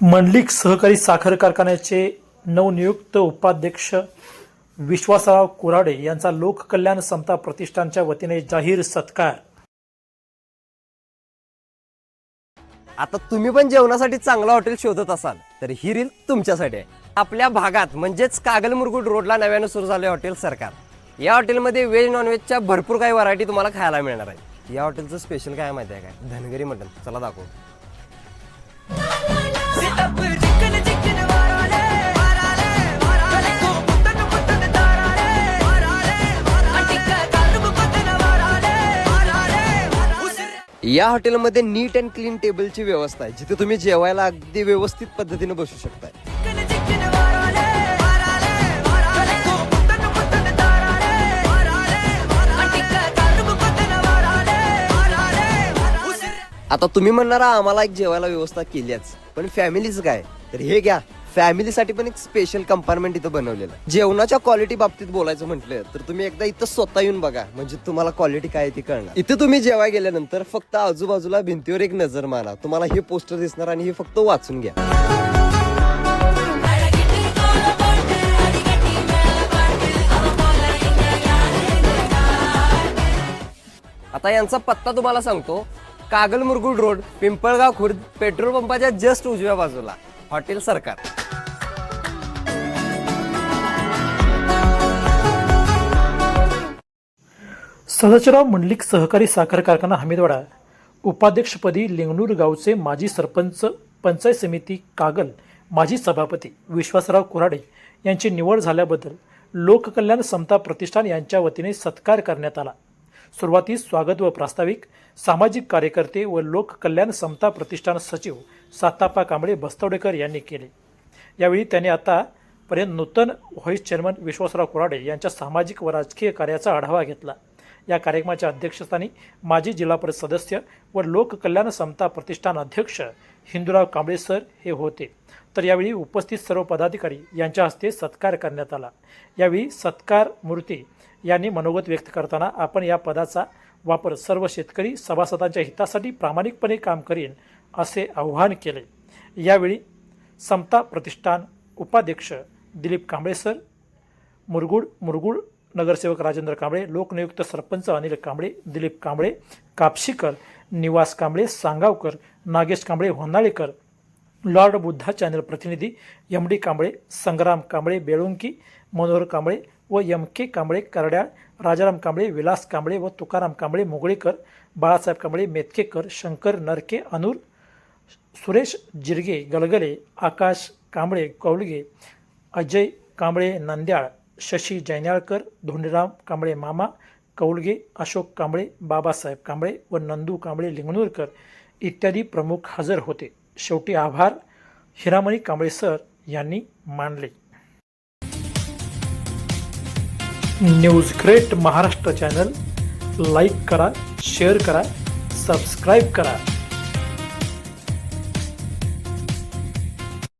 मंडलिक सहकारी साखर कारखान्याचे नवनियुक्त उपाध्यक्ष विश्वासराव कुऱ्हाडे यांचा लोककल्याण समता प्रतिष्ठानच्या वतीने जाहीर सत्कार। आता तुम्ही पण जेवणासाठी चांगला हॉटेल शोधत असाल तर ही रील तुमच्यासाठी आहे। आपल्या भागात म्हणजेच कागल मुरगुड रोडला नव्याने सुरू झाले हॉटेल सरकार। या हॉटेलमध्ये व्हेज नॉनव्हेजच्या भरपूर काही व्हरायटी तुम्हाला खायला मिळणार आहे। या हॉटेलचं स्पेशल काय माहिती आहे काय? धनगरी मटण। चला दाखवू। या हॉटेलमध्ये नीट अँड क्लीन टेबलची व्यवस्था आहे, जिथे तुम्ही जेवायला अगदी व्यवस्थित पद्धतीने बसू शकता। आता तुम्ही म्हणणार आम्हाला एक जेवायला व्यवस्था केलीच, पण फॅमिलीच काय? तर हे घ्या, फॅमिलीसाठी पण एक स्पेशल कंपार्टमेंट इथं बनवलेलं आहे। जेवणाच्या क्वालिटी बाबतीत बोलायचं म्हटलं तर तुम्ही एकदा इथं स्वतः येऊन बघा, म्हणजे तुम्हाला क्वालिटी काय ती कळणार। इथे तुम्ही जेवाय गेल्यानंतर फक्त आजूबाजूला भिंतीवर एक नजर मारा, तुम्हाला हे पोस्टर दिसणार आणि हे फक्त वाचून घ्या। आता यांचा पत्ता तुम्हाला सांगतो। कागल मुरगुड रोड, पिंपळगाव खुर्द, पेट्रोल पंपाच्या जस्ट उजव्या बाजूला हॉटेल सरकार। सदाशिवराव मंडलिक सहकारी साखर कारखाना हमीदवाडा उपाध्यक्षपदी लिंगणूर गावचे माजी सरपंच, पंचायत समिती कागल माजी सभापती विश्वासराव कुऱ्हाडे यांची निवड झाल्याबद्दल लोककल्याण समता प्रतिष्ठान यांच्या वतीने सत्कार करण्यात आला। सुरुवातीस स्वागत व प्रास्ताविक सामाजिक कार्यकर्ते व लोककल्याण समता प्रतिष्ठान सचिव सातापा कांबळे बस्तवडेकर यांनी केले। यावेळी त्यांनी आतापर्यंत नूतन व्हाईस चेअरमन विश्वासराव कुऱ्हाडे यांच्या सामाजिक व राजकीय कार्याचा आढावा घेतला। या कार्यक्रमाच्या अध्यक्षस्थानी माजी जिल्हा परिषद सदस्य व लोककल्याण समता प्रतिष्ठान अध्यक्ष हिंदूराव कांबळे सर हे होते। तर यावेळी उपस्थित सर्व पदाधिकारी यांच्या हस्ते सत्कार करण्यात आला। यावेळी सत्कार मूर्ती यांनी मनोगत व्यक्त करताना आपण या पदाचा वापर सर्व शेतकरी सभासदांच्या हितासाठी प्रामाणिकपणे काम करीन असे आवाहन केले। यावेळी समता प्रतिष्ठान उपाध्यक्ष दिलीप कांबळे सर, मुरगुड नगरसेवक राजेंद्र कांबळे, लोकनियुक्त सरपंच अनिल कांबळे, दिलीप कांबळे, कापशीकर, निवास कांबळे, सांगावकर, नागेश कांबळे, होनाळेकर, लॉर्ड बुद्धा चॅनल प्रतिनिधी एम.डी. कांबळे, संग्राम कांबळे बेळुंकी, मनोहर कांबळे व एम.के. कांबळे करड्याळ, राजाराम कांबळे, विलास कांबळे व तुकाराम कांबळे मुगळीकर, बाळासाहेब कांबळे मेतकेकर, शंकर नरके अनूर, सुरेश जिरगे गलगले, आकाश कांबळे कौलगे, अजय कांबळे नांद्याळ, शशी जैन्याळकर, धोंडीराम कांबळे मामा कौलगे, अशोक कांबळे, बाबासाहेब कांबळे व नंदू कांबळे लिंगणूरकर इत्यादी प्रमुख हजर होते। शेवटी आभार हिरामणी कांबळे सर यांनी मानले। News great Maharashtra channel like करा, शेअर करा, सबस्क्राईब करा।